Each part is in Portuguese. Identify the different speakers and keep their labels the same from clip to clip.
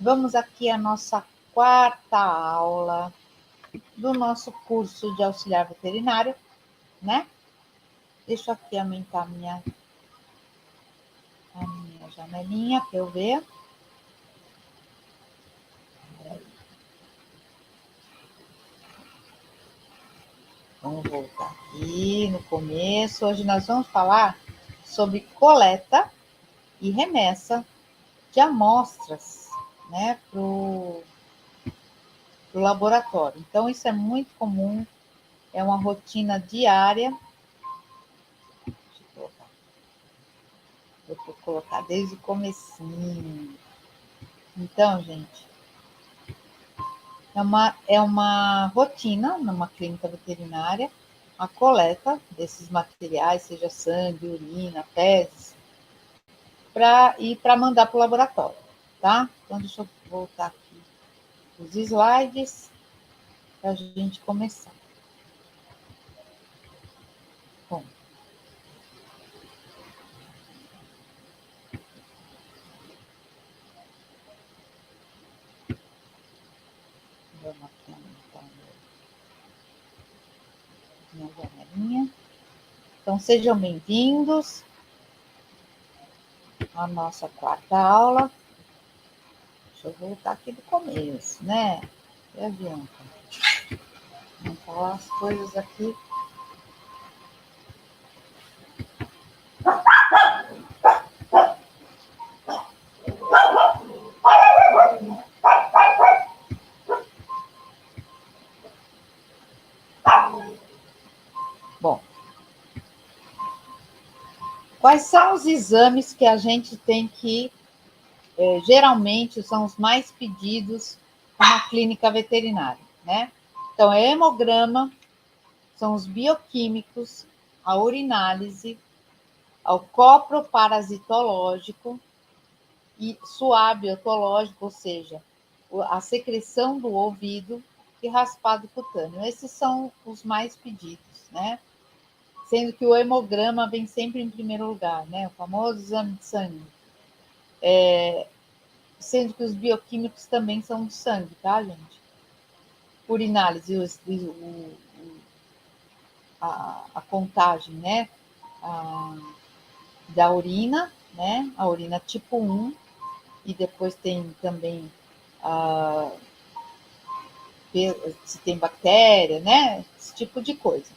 Speaker 1: Vamos aqui à nossa quarta aula do nosso curso de auxiliar veterinário, né? Deixa eu aqui aumentar a minha janelinha para eu ver. Vamos voltar aqui no começo. Hoje nós vamos falar sobre coleta e remessa de amostras, né, para o laboratório. Então, isso é muito comum, é uma rotina diária. Eu vou colocar desde o comecinho. Então, gente, é uma rotina numa clínica veterinária, a coleta desses materiais, seja sangue, urina, fezes, para mandar para o laboratório, tá? Então, deixa eu voltar aqui os slides para a gente começar. Bom. Vamos aqui aumentar minha janelinha. Então, sejam bem-vindos à nossa quarta aula. Deixa eu voltar aqui do começo, né? Que adianta. Vamos falar as coisas aqui. Bom, quais são os exames que a gente tem que, geralmente, são os mais pedidos na clínica veterinária, né? Então, é hemograma, são os bioquímicos, a urinálise, o coproparasitológico e suave otológico, ou seja, a secreção do ouvido e raspado cutâneo. Esses são os mais pedidos, né? Sendo que o hemograma vem sempre em primeiro lugar, né? O famoso exame de sangue. Sendo que os bioquímicos também são de sangue, tá, gente? Urinálise, a contagem, né? Da urina, né? A urina tipo 1, e depois tem também se tem bactéria, né? Esse tipo de coisa.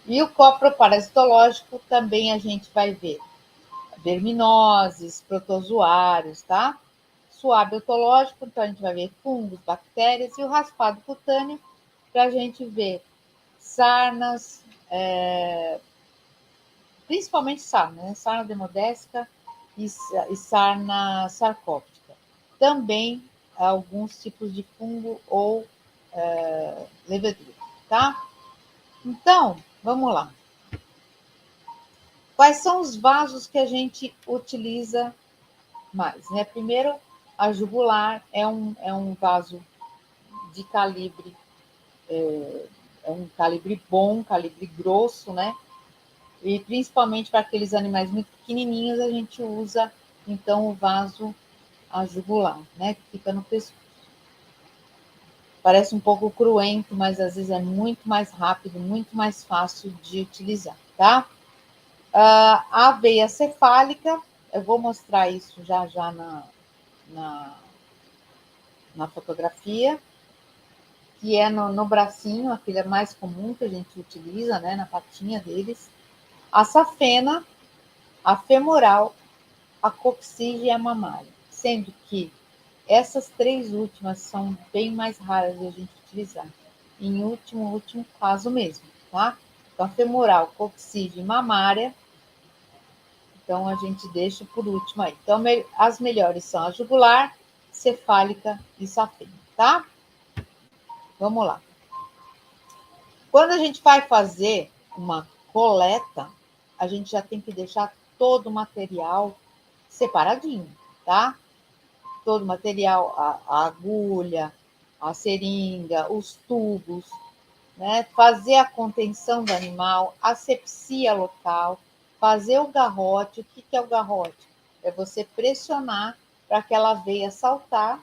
Speaker 1: E o coproparasitológico também a gente vai ver verminoses, protozoários, tá? Suave otológico, então a gente vai ver fungos, bactérias, e o raspado cutâneo para a gente ver sarnas, principalmente sarna, né? Sarna demodésica e sarna sarcóptica. Também alguns tipos de fungo ou levedura, tá? Então, vamos lá. Quais são os vasos que a gente utiliza mais, né? Primeiro, a jugular é um vaso de calibre, é um calibre bom, calibre grosso, né? E principalmente para aqueles animais muito pequenininhos, a gente usa, então, o vaso a jugular, né? Que fica no pescoço. Parece um pouco cruento, mas às vezes é muito mais rápido, muito mais fácil de utilizar, tá? A veia cefálica, eu vou mostrar isso já na fotografia, que é no bracinho, aquele é mais comum que a gente utiliza, né, na patinha deles. A safena, a femoral, a coxígea e a mamária, sendo que essas três últimas são bem mais raras de a gente utilizar. Em último caso mesmo, tá? Então, a femoral, coxígea e mamária, então a gente deixa por último aí. Então, as melhores são a jugular, cefálica e safena, tá? Vamos lá. Quando a gente vai fazer uma coleta, a gente já tem que deixar todo o material separadinho, tá? Todo o material, a agulha, a seringa, os tubos, né? Fazer a contenção do animal, asepsia local, fazer o garrote. O que é o garrote? É você pressionar para aquela veia saltar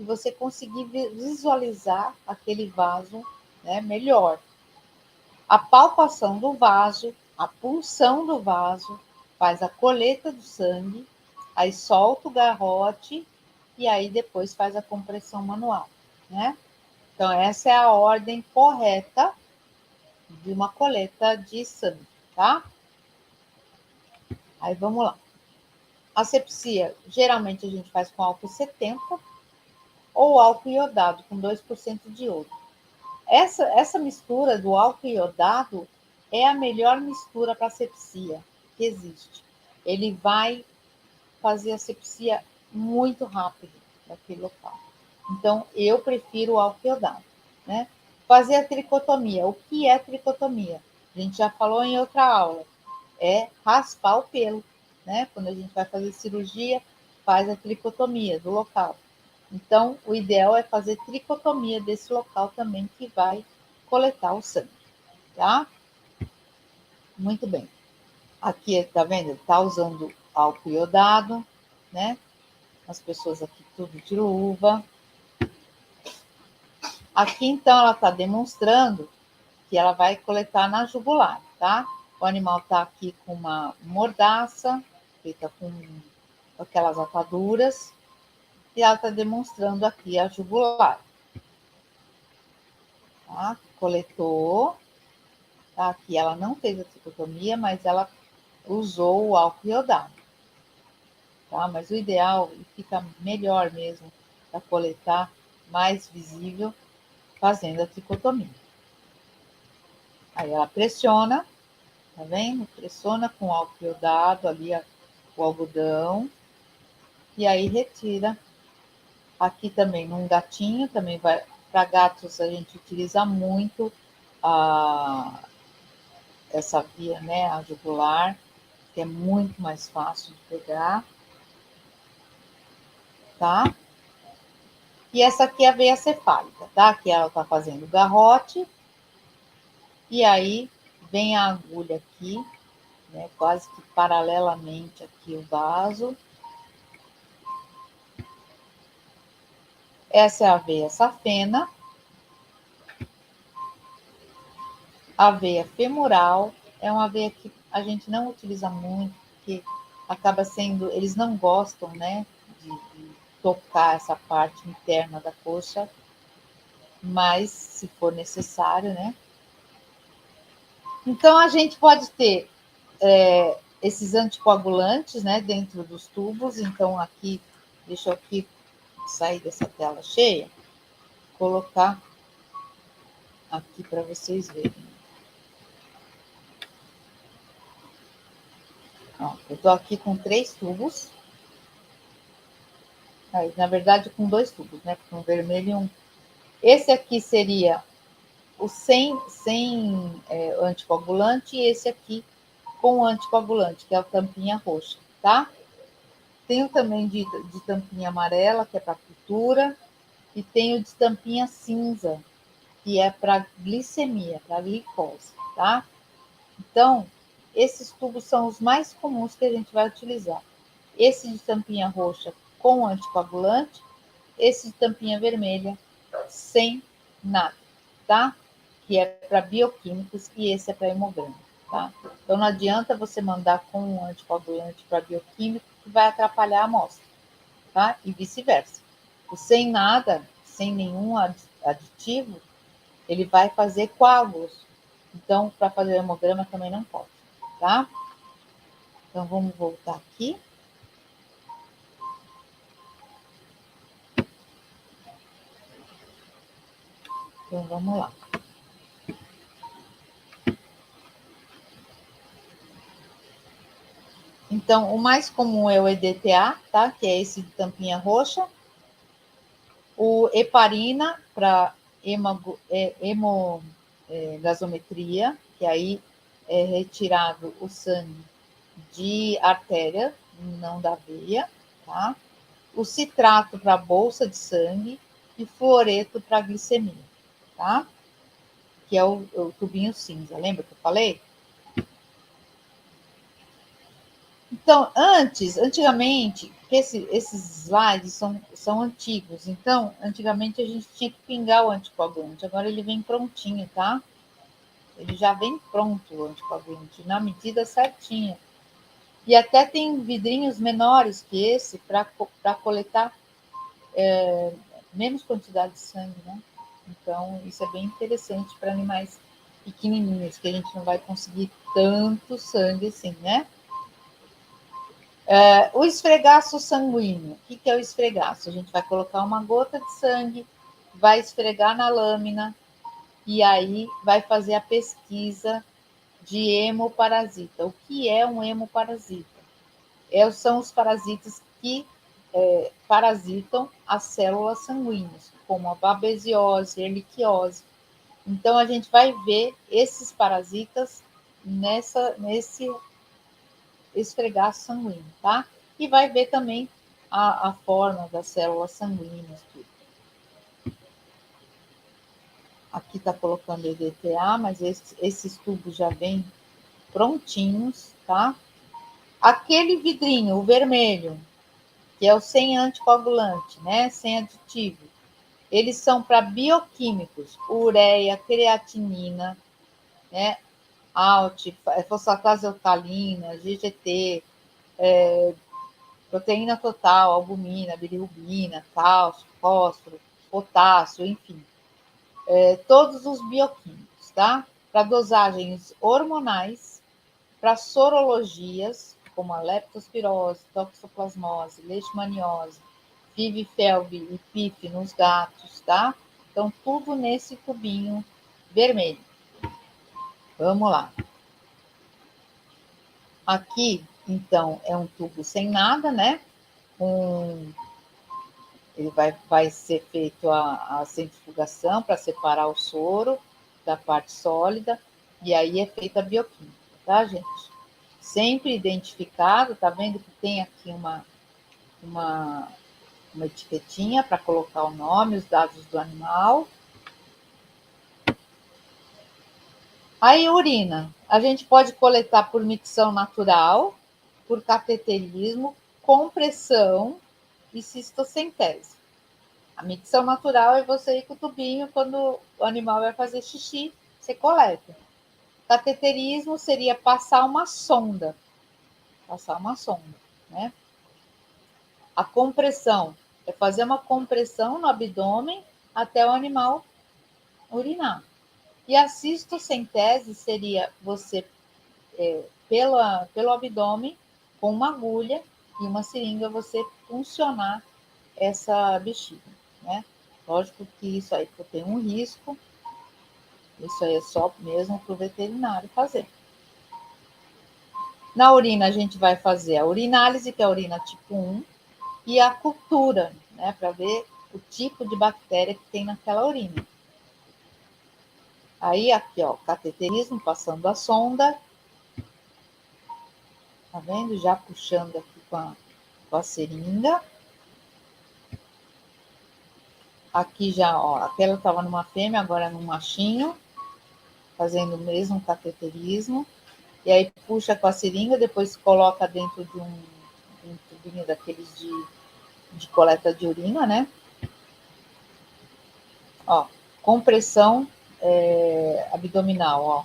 Speaker 1: e você conseguir visualizar aquele vaso, né, melhor. A palpação do vaso, a punção do vaso, faz a coleta do sangue, aí solta o garrote e aí depois faz a compressão manual, né? Então, essa é a ordem correta de uma coleta de sangue, tá? Aí vamos lá. Asepsia, geralmente a gente faz com álcool 70 ou álcool iodado, com 2% de iodo. Essa mistura do álcool iodado é a melhor mistura para asepsia que existe. Ele vai fazer asepsia muito rápido naquele local. Então, eu prefiro o álcool iodado, né? Fazer a tricotomia. O que é tricotomia? A gente já falou em outra aula. É raspar o pelo, né? Quando a gente vai fazer cirurgia, faz a tricotomia do local. Então, o ideal é fazer tricotomia desse local também, que vai coletar o sangue, tá? Muito bem. Aqui, tá vendo? Tá usando álcool iodado, né? As pessoas aqui tudo de luva. Aqui, então, ela está demonstrando que ela vai coletar na jugular, tá? O animal está aqui com uma mordaça, feita com aquelas ataduras, e ela está demonstrando aqui a jugular. Tá? Coletou. Tá? Aqui ela não fez a tricotomia, mas ela usou o álcool iodado. Tá? Mas o ideal, e fica melhor mesmo para coletar, mais visível, fazendo a tricotomia. Aí ela pressiona, tá vendo? Pressiona com álcool iodado ali o algodão, e aí retira. Aqui também num gatinho, também vai. Para gatos a gente utiliza muito essa via, né, a jugular, que é muito mais fácil de pegar, tá? E essa aqui é a veia cefálica, tá? Que ela tá fazendo o garrote, e aí vem a agulha aqui, né, quase que paralelamente aqui o vaso. Essa é a veia safena, a veia femoral, é uma veia que a gente não utiliza muito, porque acaba sendo, eles não gostam, né, de tocar essa parte interna da coxa, mas se for necessário, né. Então, a gente pode ter esses anticoagulantes, né, dentro dos tubos. Então, aqui, deixa eu aqui sair dessa tela cheia, colocar aqui para vocês verem. Ó, eu estou aqui com 3 tubos. Aí, na verdade, com 2 tubos, né? Um vermelho e um. Esse aqui seria o sem anticoagulante, e esse aqui com anticoagulante, que é a tampinha roxa, tá? Tenho também de tampinha amarela, que é para cultura, e tenho de tampinha cinza, que é para glicemia, para glicose, tá? Então, esses tubos são os mais comuns que a gente vai utilizar. Esse de tampinha roxa com anticoagulante, esse de tampinha vermelha sem nada, tá? Que é para bioquímicos, e esse é para hemograma, tá? Então, não adianta você mandar com um anticoagulante para bioquímico, que vai atrapalhar a amostra, tá? E vice-versa. O sem nada, sem nenhum aditivo, ele vai fazer coágulos. Então, para fazer hemograma também não pode, tá? Então, vamos voltar aqui. Então, vamos lá. Então, o mais comum é o EDTA, tá? Que é esse de tampinha roxa. O heparina para hemogasometria, que aí é retirado o sangue de artéria, não da veia, tá? O citrato para bolsa de sangue e fluoreto para glicemia, tá? Que é o tubinho cinza, lembra que eu falei? Então, antigamente, esses slides são antigos, então, antigamente a gente tinha que pingar o anticoagulante, agora ele vem prontinho, tá? Ele já vem pronto, o anticoagulante, na medida certinha. E até tem vidrinhos menores que esse para coletar menos quantidade de sangue, né? Então, isso é bem interessante para animais pequenininhos, que a gente não vai conseguir tanto sangue assim, né? O esfregaço sanguíneo. O que é o esfregaço? A gente vai colocar uma gota de sangue, vai esfregar na lâmina e aí vai fazer a pesquisa de hemoparasita. O que é um hemoparasita? São os parasitas que parasitam as células sanguíneas, como a babesiose, erliquiose. Então, a gente vai ver esses parasitas nesse esfregaço sanguíneo, tá? E vai ver também a forma das células sanguíneas, tudo. Aqui está colocando EDTA, mas esses tubos já vêm prontinhos, tá? Aquele vidrinho, o vermelho, que é o sem anticoagulante, né? Sem aditivo. Eles são para bioquímicos, ureia, creatinina, né? ALT, fosfatase alcalina, GGT, proteína total, albumina, bilirrubina, cálcio, fósforo, potássio, enfim. Todos os bioquímicos, tá? Para dosagens hormonais, para sorologias, como a leptospirose, toxoplasmose, leishmaniose, FIV-FeLV e PIF nos gatos, tá? Então, tudo nesse tubinho vermelho. Vamos lá. Aqui, então, é um tubo sem nada, né? Ele vai ser feito a centrifugação para separar o soro da parte sólida, e aí é feita a bioquímica, tá, gente? Sempre identificado, tá vendo que tem aqui uma etiquetinha para colocar o nome, os dados do animal. Aí, urina. A gente pode coletar por micção natural, por cateterismo, compressão e cistocentese. A micção natural é você ir com o tubinho quando o animal vai fazer xixi, você coleta. Cateterismo seria passar uma sonda, né? A compressão é fazer uma compressão no abdômen até o animal urinar. E a cistocentese seria você, pelo abdômen, com uma agulha e uma seringa, você funcionar essa bexiga, né? Lógico que isso aí tem um risco, isso aí é só mesmo para o veterinário fazer. Na urina, a gente vai fazer a urinálise, que é a urina tipo 1, e a cultura, né, para ver o tipo de bactéria que tem naquela urina. Aí, aqui, ó, cateterismo, passando a sonda. Tá vendo? Já puxando aqui com a seringa. Aqui já, ó, aquela estava numa fêmea, agora num machinho, fazendo o mesmo cateterismo. E aí puxa com a seringa, depois coloca dentro de um tubinho daqueles de coleta de urina, né? Ó, compressão abdominal, ó,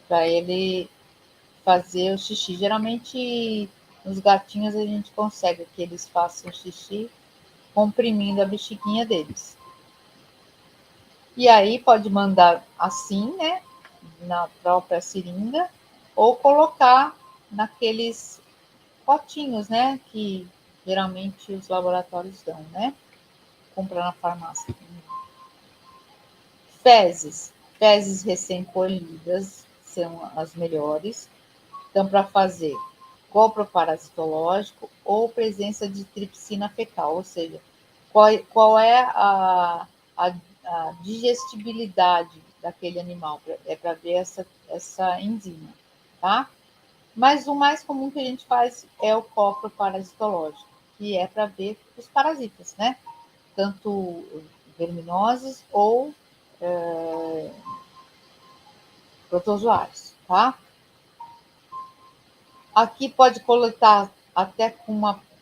Speaker 1: para ele fazer o xixi. Geralmente, nos gatinhos, a gente consegue que eles façam xixi comprimindo a bexiguinha deles. E aí pode mandar assim, né, na própria seringa, ou colocar naqueles potinhos, né, que geralmente os laboratórios dão, né, comprar na farmácia. Fezes recém-colhidas são as melhores. Então, para fazer copro parasitológico ou presença de tripsina fecal, ou seja, qual é a digestibilidade daquele animal, é para ver essa enzima, tá? Mas o mais comum que a gente faz é o copro parasitológico, que é para ver os parasitas, né? Tanto verminoses ou protozoários, tá? Aqui pode coletar até com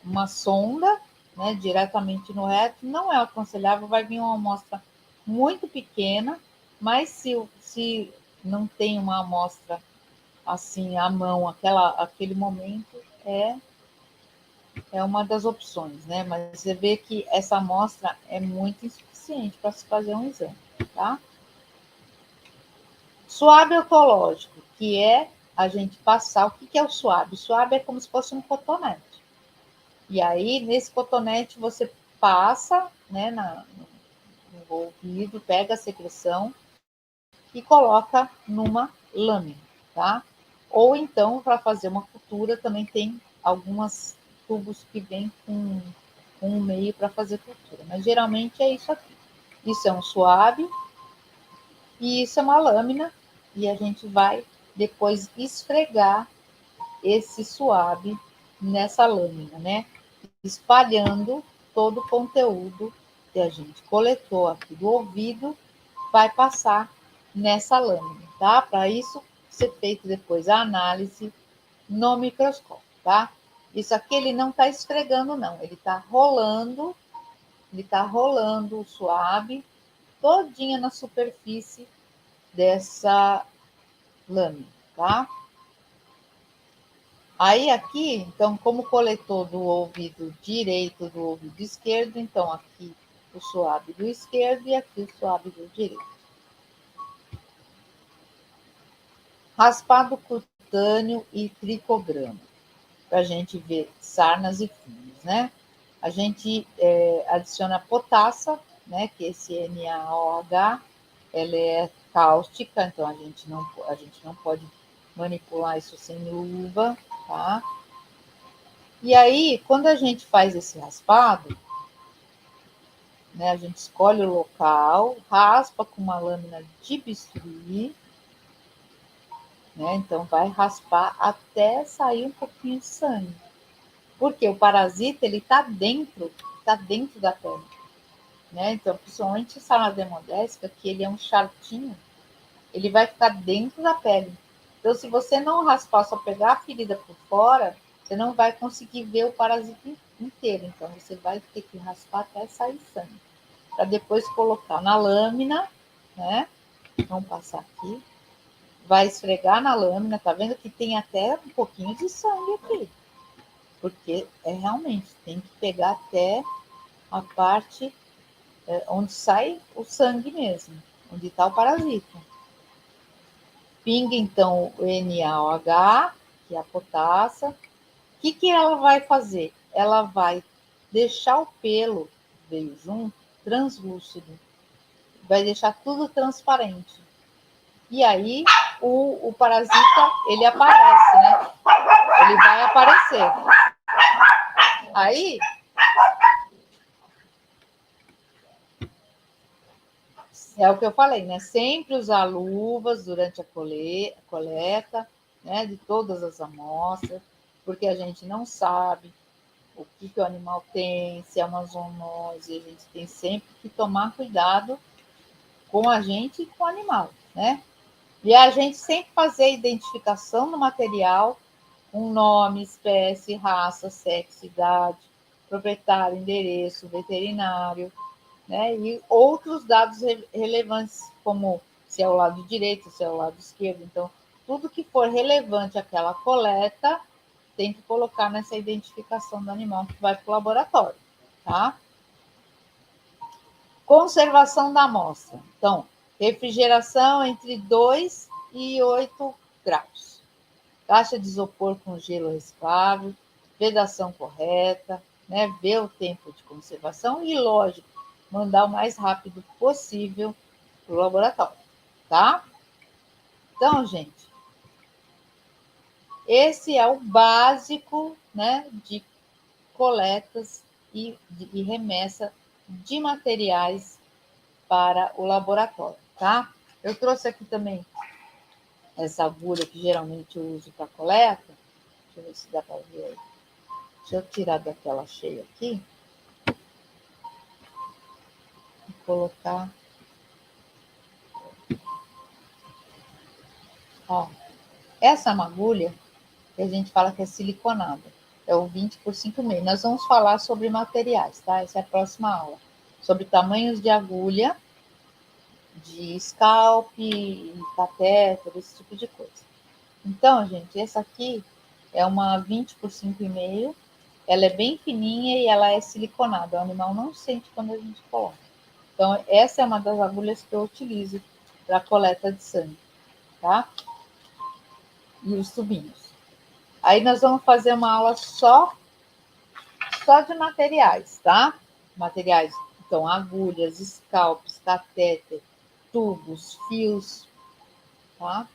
Speaker 1: uma sonda, né, diretamente no reto. Não é aconselhável, vai vir uma amostra muito pequena, mas se não tem uma amostra assim à mão, aquele momento, é uma das opções, né? Mas você vê que essa amostra é muito insuficiente para se fazer um exame, tá? Suave otológico, que é a gente passar. O que é o suave? O suave é como se fosse um cotonete. E aí, nesse cotonete, você passa, né, no ouvido, pega a secreção e coloca numa lâmina, tá? Ou então, para fazer uma cultura, também tem algumas tubos que vêm com um meio para fazer cultura. Mas geralmente é isso aqui. Isso é um suave e isso é uma lâmina. E a gente vai depois esfregar esse suave nessa lâmina, né? Espalhando todo o conteúdo que a gente coletou aqui do ouvido, vai passar nessa lâmina, tá? Para isso ser feito depois a análise no microscópio, tá? Isso aqui ele não está esfregando, não, ele está rolando o suave todinha na superfície dessa lâmina, tá? Aí aqui, então, como coletou do ouvido direito do ouvido esquerdo, então aqui o suave do esquerdo e aqui o suave do direito. Raspado cutâneo e tricograma, para a gente ver sarnas e fungos, né? A gente adiciona potassa, né? Que esse NaOH, ela é cáustica, então a gente não pode manipular isso sem luva, tá? E aí, quando a gente faz esse raspado, né, a gente escolhe o local, raspa com uma lâmina de bisturi, né, então vai raspar até sair um pouquinho de sangue. Porque o parasita, ele está dentro da pele. Né? Então, principalmente o Salademodesca, que ele é um chartinho, ele vai ficar dentro da pele. Então, se você não raspar, só pegar a ferida por fora, você não vai conseguir ver o parasita inteiro. Então, você vai ter que raspar até sair sangue. Para depois colocar na lâmina, né? Vamos passar aqui. Vai esfregar na lâmina, tá vendo que tem até um pouquinho de sangue aqui. Porque realmente tem que pegar até a parte onde sai o sangue mesmo, onde está o parasita. Pinga então o NaOH, que é a potassa. O que ela vai fazer? Ela vai deixar o pelo, veio junto, translúcido. Vai deixar tudo transparente. E aí o parasita, ele aparece, né? Ele vai aparecer. Aí é o que eu falei, né? Sempre usar luvas durante a coleta, né? De todas as amostras, porque a gente não sabe o que o animal tem, se é uma zoonose, a gente tem sempre que tomar cuidado com a gente e com o animal, né? E a gente sempre fazer a identificação do material, um nome, espécie, raça, sexo, idade, proprietário, endereço, veterinário, né? E outros dados relevantes, como se é o lado direito, se é o lado esquerdo. Então, tudo que for relevante àquela coleta tem que colocar nessa identificação do animal que vai para o laboratório, tá? Conservação da amostra. Então, refrigeração entre 2 e 8 graus. Caixa de isopor com gelo reciclável, vedação correta, né? Ver o tempo de conservação e, lógico, mandar o mais rápido possível para o laboratório, tá? Então, gente, esse é o básico, né, de coletas e remessa de materiais para o laboratório, tá? Eu trouxe aqui também essa agulha que geralmente eu uso para coleta. Deixa eu ver se dá para ver aí. Deixa eu tirar daquela cheia aqui e colocar. Ó, essa é uma agulha que a gente fala que é siliconado. É o 20 por 5,5. Nós vamos falar sobre materiais, tá? Essa é a próxima aula. Sobre tamanhos de agulha, de scalp, catéter, esse tipo de coisa. Então, gente, essa aqui é uma 20 por 5,5. Ela é bem fininha e ela é siliconada. O animal não sente quando a gente coloca. Então, essa é uma das agulhas que eu utilizo para coleta de sangue, tá? E os tubinhos. Aí nós vamos fazer uma aula só de materiais, tá? Materiais, então, agulhas, scalpes, catéter, tubos, fios, tá?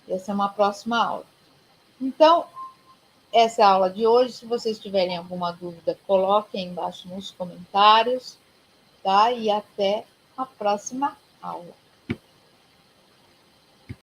Speaker 1: Essa é uma próxima aula. Então, essa é a aula de hoje. Se vocês tiverem alguma dúvida, coloquem aí embaixo nos comentários, tá? E até a próxima aula.